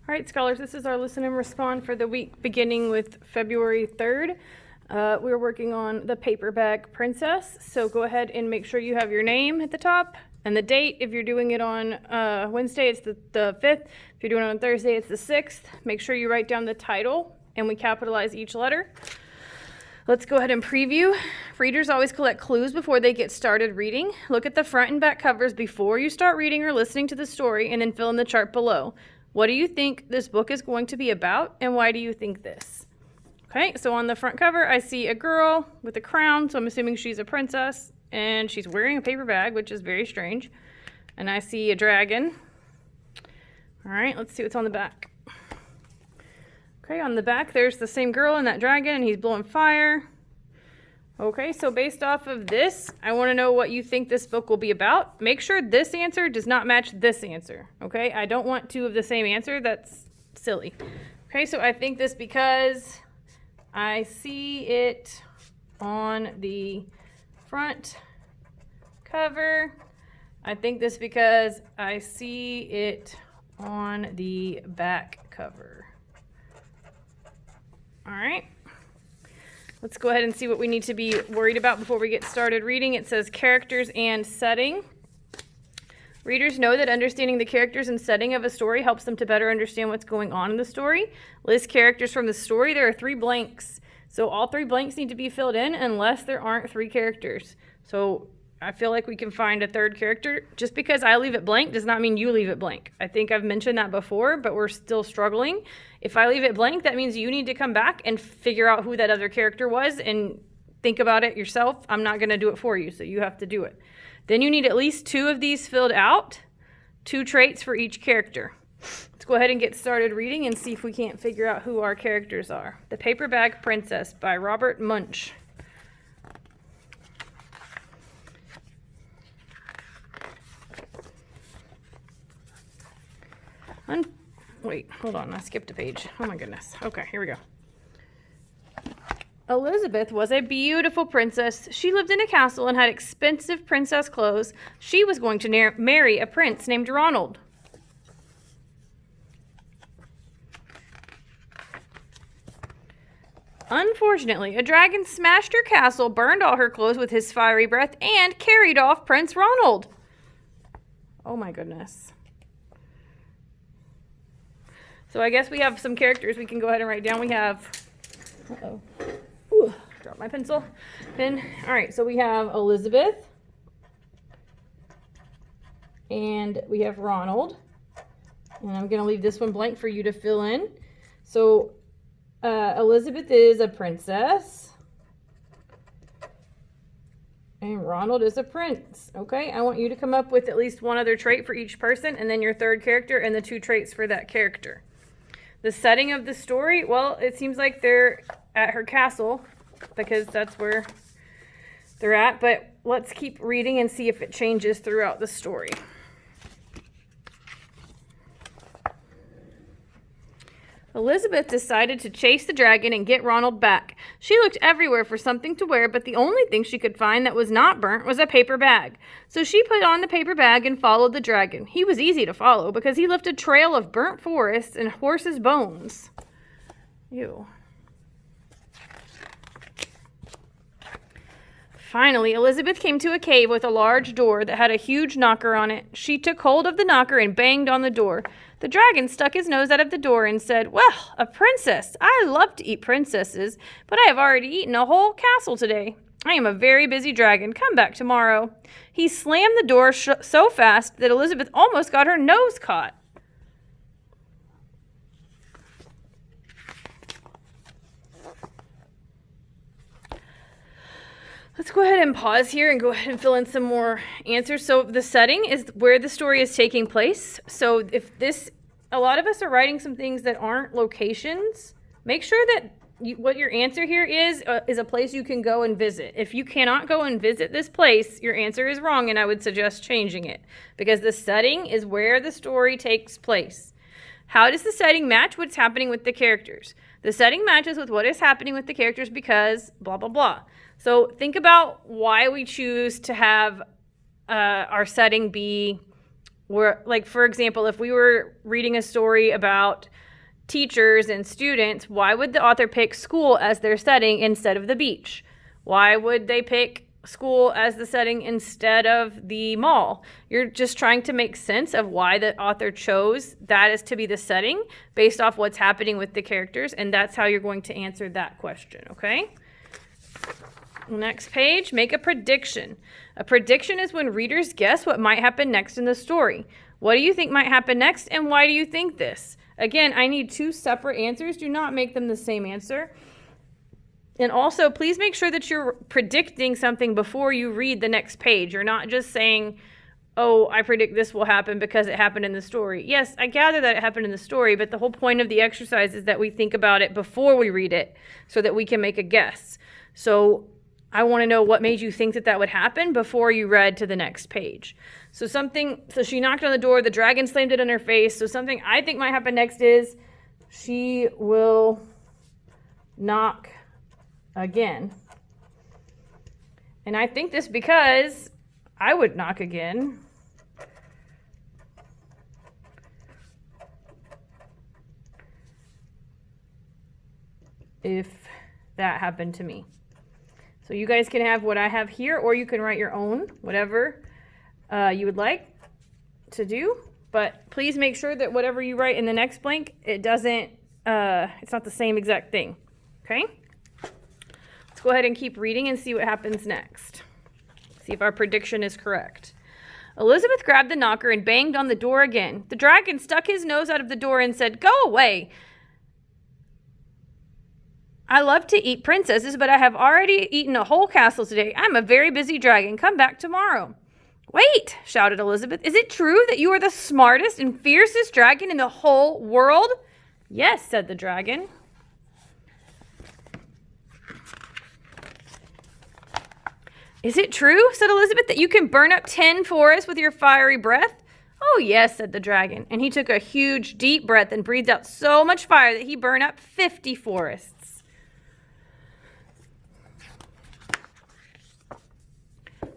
All right, scholars, this is our listen and respond for the week beginning with February 3rd. We're working on the Paper Bag Princess, so go ahead and make sure you have your name at the top and the date. If you're doing it on Wednesday, it's the 5th. If you're doing it on Thursday, it's the 6th. Make sure you write down the title and we capitalize each letter. Let's go ahead and preview. Readers always collect clues before they get started reading. Look at the front and back covers before you start reading or listening to the story, and then fill in the chart below. What do you think this book is going to be about, and why do you think this? Okay, so on the front cover, I see a girl with a crown, so I'm assuming she's a princess, and she's wearing a paper bag, which is very strange. And I see a dragon. All right, let's see what's on the back. Okay, on the back, there's the same girl and that dragon, and he's blowing fire. Okay, so based off of this, I want to know what you think this book will be about. Make sure this answer does not match this answer, okay? I don't want two of the same answer. That's silly. Okay, so I think this because I see it on the front cover. I think this because I see it on the back cover. All right. Let's go ahead and see what we need to be worried about before we get started reading. It says characters and setting. Readers know that understanding the characters and setting of a story helps them to better understand what's going on in the story. List characters from the story. There are 3 blanks. So all 3 blanks need to be filled in unless there aren't 3 characters. So I feel like we can find a 3rd character. Just because I leave it blank does not mean you leave it blank. I think I've mentioned that before, but we're still struggling. If I leave it blank, that means you need to come back and figure out who that other character was and think about it yourself. I'm not going to do it for you, so you have to do it. Then you need at least 2 of these filled out, 2 traits for each character. Let's go ahead and get started reading and see if we can't figure out who our characters are. The Paper Bag Princess by Robert Munsch. Wait, hold on, I skipped a page. Oh my goodness. Okay, here we go. Elizabeth was a beautiful princess. She lived in a castle and had expensive princess clothes. She was going to marry a prince named Ronald. Unfortunately, a dragon smashed her castle, burned all her clothes with his fiery breath, and carried off Prince Ronald. Oh my goodness. So I guess we have some characters we can go ahead and write down. We have, dropped my pencil. Pen. All right, so we have Elizabeth. And we have Ronald. And I'm going to leave this one blank for you to fill in. So Elizabeth is a princess. And Ronald is a prince. Okay, I want you to come up with at least one other trait for each person, and then your 3rd character and the 2 traits for that character. The setting of the story, well, it seems like they're at her castle because that's where they're at, but let's keep reading and see if it changes throughout the story. Elizabeth decided to chase the dragon and get Ronald back. She looked everywhere for something to wear, but the only thing she could find that was not burnt was a paper bag. So she put on the paper bag and followed the dragon. He was easy to follow because he left a trail of burnt forests and horses' bones. Ew. Finally, Elizabeth came to a cave with a large door that had a huge knocker on it. She took hold of the knocker and banged on the door. The dragon stuck his nose out of the door and said, "Well, a princess. I love to eat princesses, but I have already eaten a whole castle today. I am a very busy dragon. Come back tomorrow." He slammed the door so fast that Elizabeth almost got her nose caught. Let's go ahead and pause here and go ahead and fill in some more answers. So the setting is where the story is taking place. So if a lot of us are writing some things that aren't locations, make sure that what your answer here is a place you can go and visit. If you cannot go and visit this place, your answer is wrong, and I would suggest changing it because the setting is where the story takes place. How does the setting match what's happening with the characters? The setting matches with what is happening with the characters because blah, blah, blah. So think about why we choose to have our setting be Where, like, for example, if we were reading a story about teachers and students, why would the author pick school as their setting instead of the beach? Why would they pick school as the setting instead of the mall? You're just trying to make sense of why the author chose that as to be the setting based off what's happening with the characters, and that's how you're going to answer that question, okay? Next page, make a prediction. A prediction is when readers guess what might happen next in the story. What do you think might happen next, and why do you think this? Again, I need 2 separate answers. Do not make them the same answer. And also, please make sure that you're predicting something before you read the next page. You're not just saying, oh, I predict this will happen because it happened in the story. Yes, I gather that it happened in the story, but the whole point of the exercise is that we think about it before we read it so that we can make a guess. So I want to know what made you think that that would happen before you read to the next page. So she knocked on the door, the dragon slammed it in her face. So something I think might happen next is she will knock again. And I think this because I would knock again. If that happened to me. So you guys can have what I have here, or you can write your own, whatever you would like to do. But please make sure that whatever you write in the next blank, it's not the same exact thing. Okay? Let's go ahead and keep reading and see what happens next. See if our prediction is correct. Elizabeth grabbed the knocker and banged on the door again. The dragon stuck his nose out of the door and said, "Go away. I love to eat princesses, but I have already eaten a whole castle today. I'm a very busy dragon. Come back tomorrow." "Wait," shouted Elizabeth. "Is it true that you are the smartest and fiercest dragon in the whole world?" "Yes," said the dragon. "Is it true," said Elizabeth, "that you can burn up 10 forests with your fiery breath?" "Oh, yes," said the dragon. And he took a huge, deep breath and breathed out so much fire that he burned up 50 forests.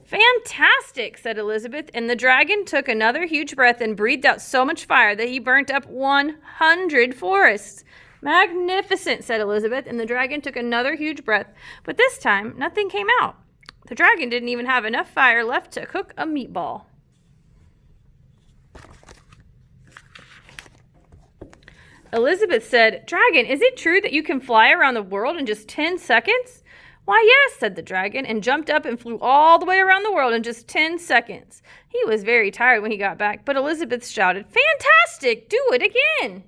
"Fantastic," said Elizabeth, and the dragon took another huge breath and breathed out so much fire that he burnt up 100 forests. "Magnificent," said Elizabeth, and the dragon took another huge breath, but this time nothing came out. The dragon didn't even have enough fire left to cook a meatball. Elizabeth said, "Dragon, is it true that you can fly around the world in just 10 seconds?" "Why, yes," said the dragon, and jumped up and flew all the way around the world in just 10 seconds. He was very tired when he got back, but Elizabeth shouted, "Fantastic! Do it again!"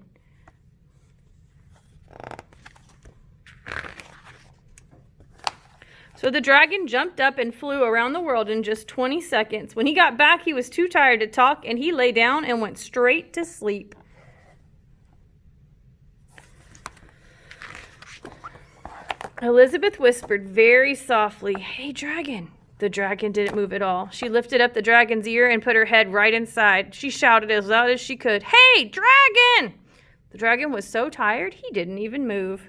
So the dragon jumped up and flew around the world in just 20 seconds. When he got back, he was too tired to talk, and he lay down and went straight to sleep. Elizabeth whispered very softly, "Hey, dragon." The dragon didn't move at all. She lifted up the dragon's ear and put her head right inside. She shouted as loud as she could, "Hey, dragon!" The dragon was so tired, he didn't even move.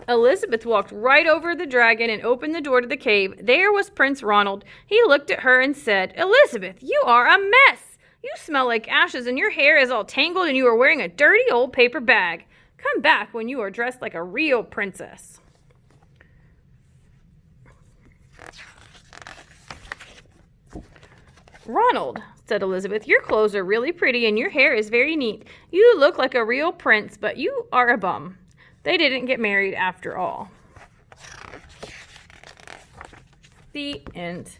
Elizabeth walked right over the dragon and opened the door to the cave. There was Prince Ronald. He looked at her and said, "Elizabeth, you are a mess. You smell like ashes and your hair is all tangled and you are wearing a dirty old paper bag. Come back when you are dressed like a real princess." "Ronald," said Elizabeth, "your clothes are really pretty and your hair is very neat. You look like a real prince, but you are a bum. They didn't get married after all." The end.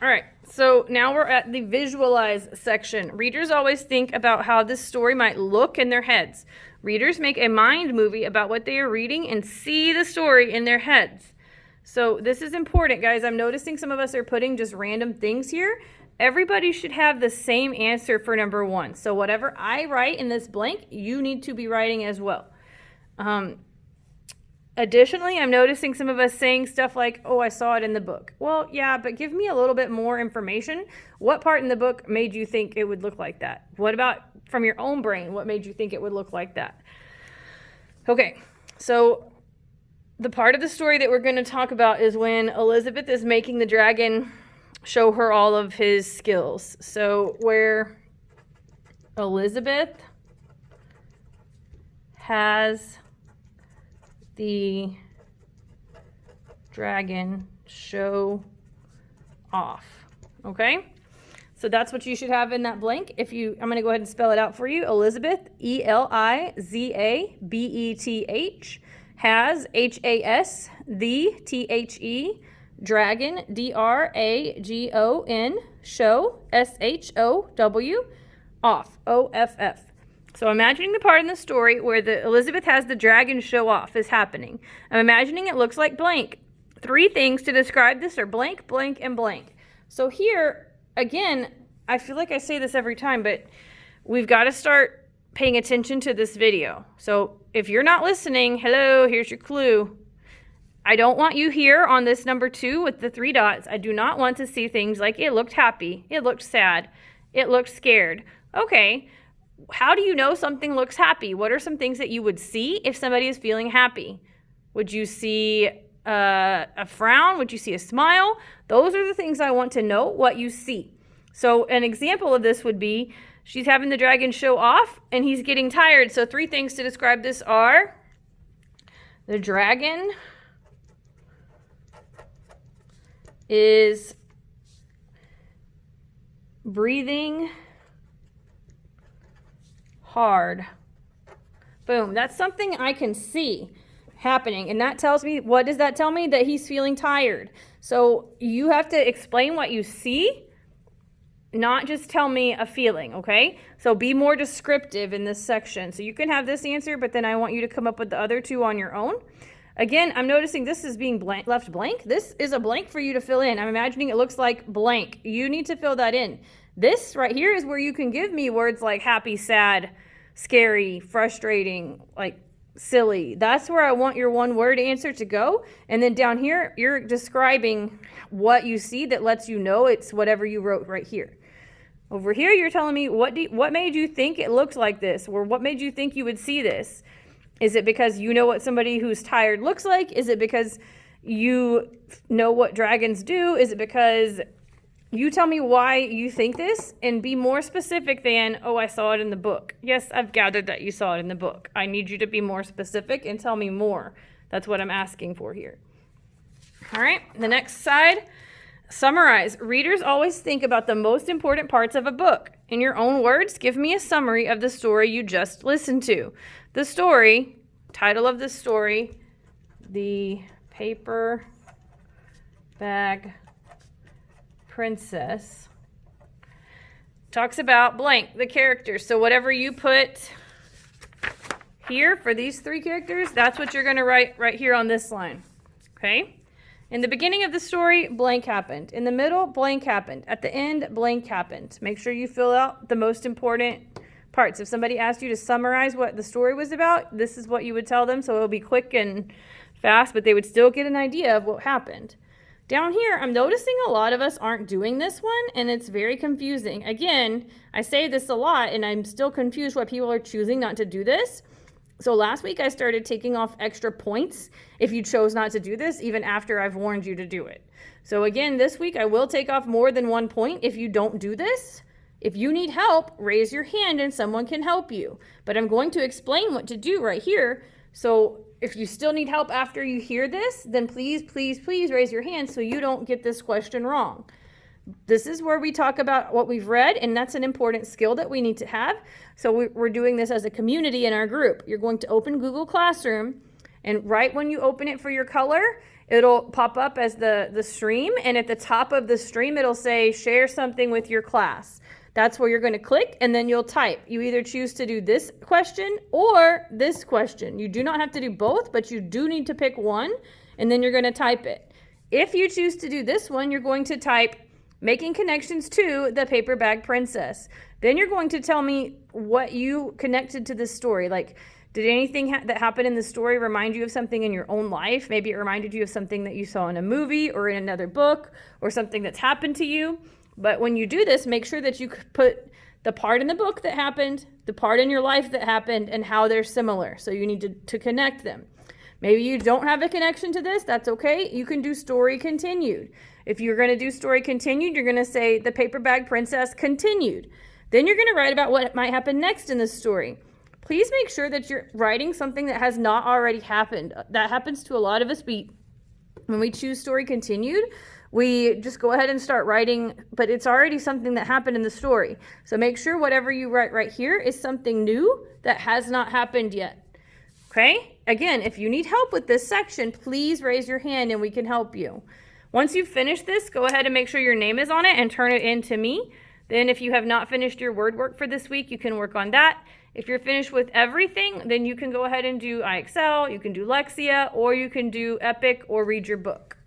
All right, so now we're at the visualize section. Readers always think about how this story might look in their heads. Readers make a mind movie about what they are reading and see the story in their heads. So this is important, guys. I'm noticing some of us are putting just random things here. Everybody should have the same answer for number 1. So whatever I write in this blank, you need to be writing as well. Additionally, I'm noticing some of us saying stuff like, "Oh, I saw it in the book." Well, yeah, but give me a little bit more information. What part in the book made you think it would look like that? What about from your own brain? What made you think it would look like that? Okay, so the part of the story that we're going to talk about is when Elizabeth is making the dragon show her all of his skills. So where Elizabeth has the dragon show off. Okay? So that's what you should have in that blank. I'm going to go ahead and spell it out for you. Elizabeth, Elizabeth, has, Has, the, The, dragon, Dragon, show, Show, off, Off. So imagining the part in the story where Elizabeth has the dragon show off is happening. I'm imagining it looks like blank. 3 things to describe this are blank, blank, and blank. So here, again, I feel like I say this every time, but we've got to start paying attention to this video. So if you're not listening, hello, here's your clue. I don't want you here on this number 2 with the 3 dots. I do not want to see things like it looked happy, it looked sad, it looked scared. Okay, how do you know something looks happy? What are some things that you would see if somebody is feeling happy? Would you see a frown? Would you see a smile? Those are the things I want to know what you see. So an example of this would be she's having the dragon show off and he's getting tired. So 3 things to describe this are the dragon is breathing hard. Boom. That's something I can see happening. And that tells me, what does that tell me? That he's feeling tired. So you have to explain what you see, not just tell me a feeling, okay? So be more descriptive in this section. So you can have this answer, but then I want you to come up with the other 2 on your own. Again, I'm noticing this is being left blank. This is a blank for you to fill in. I'm imagining it looks like blank. You need to fill that in. This right here is where you can give me words like happy, sad, scary, frustrating, like silly. That's where I want your 1-word answer to go. And then down here, you're describing what you see that lets you know it's whatever you wrote right here. Over here, you're telling me what made you think it looked like this, or what made you think you would see this? Is it because you know what somebody who's tired looks like? Is it because you know what dragons do? Is it because you tell me why you think this, and be more specific than, oh, I saw it in the book. Yes, I've gathered that you saw it in the book. I need you to be more specific and tell me more. That's what I'm asking for here. All right, the next side, summarize. Readers always think about the most important parts of a book. In your own words, give me a summary of the story you just listened to. The story, title of the story, The Paper Bag Princess, talks about blank, the characters. So whatever you put here for these 3 characters, that's what you're going to write right here on this line. Okay? In the beginning of the story, blank happened. In the middle, blank happened. At the end, blank happened. Make sure you fill out the most important parts. If somebody asked you to summarize what the story was about, this is what you would tell them. So it'll be quick and fast, but they would still get an idea of what happened. Down here, I'm noticing a lot of us aren't doing this one, and it's very confusing. Again, I say this a lot, and I'm still confused why people are choosing not to do this. So last week, I started taking off extra points if you chose not to do this, even after I've warned you to do it. So again, this week, I will take off more than 1 point if you don't do this. If you need help, raise your hand and someone can help you. But I'm going to explain what to do right here. So if you still need help after you hear this, then please, please, please raise your hand so you don't get this question wrong. This is where we talk about what we've read, and that's an important skill that we need to have. So we're doing this as a community in our group. You're going to open Google Classroom, and right when you open it for your color, it'll pop up as the stream, and at the top of the stream, it'll say share something with your class. That's where you're going to click, and then you'll type. You either choose to do this question or this question. You do not have to do both, but you do need to pick one, and then you're going to type it. If you choose to do this one, you're going to type making connections to the Paper Bag Princess. Then you're going to tell me what you connected to this story. Like, did anything that happened in the story remind you of something in your own life? Maybe it reminded you of something that you saw in a movie or in another book or something that's happened to you. But when you do this, make sure that you put the part in the book that happened, the part in your life that happened, and how they're similar. So you need to connect them. Maybe you don't have a connection to this. That's okay. You can do story continued. If you're going to do story continued, you're going to say the paper bag princess continued. Then you're going to write about what might happen next in the story. Please make sure that you're writing something that has not already happened. That happens to a lot of us. When we choose story continued, we just go ahead and start writing, but it's already something that happened in the story. So make sure whatever you write right here is something new that has not happened yet. Okay? Again, if you need help with this section, please raise your hand and we can help you. Once you've finished this, go ahead and make sure your name is on it and turn it in to me. Then if you have not finished your word work for this week, you can work on that. If you're finished with everything, then you can go ahead and do iExcel, you can do Lexia, or you can do Epic or read your book.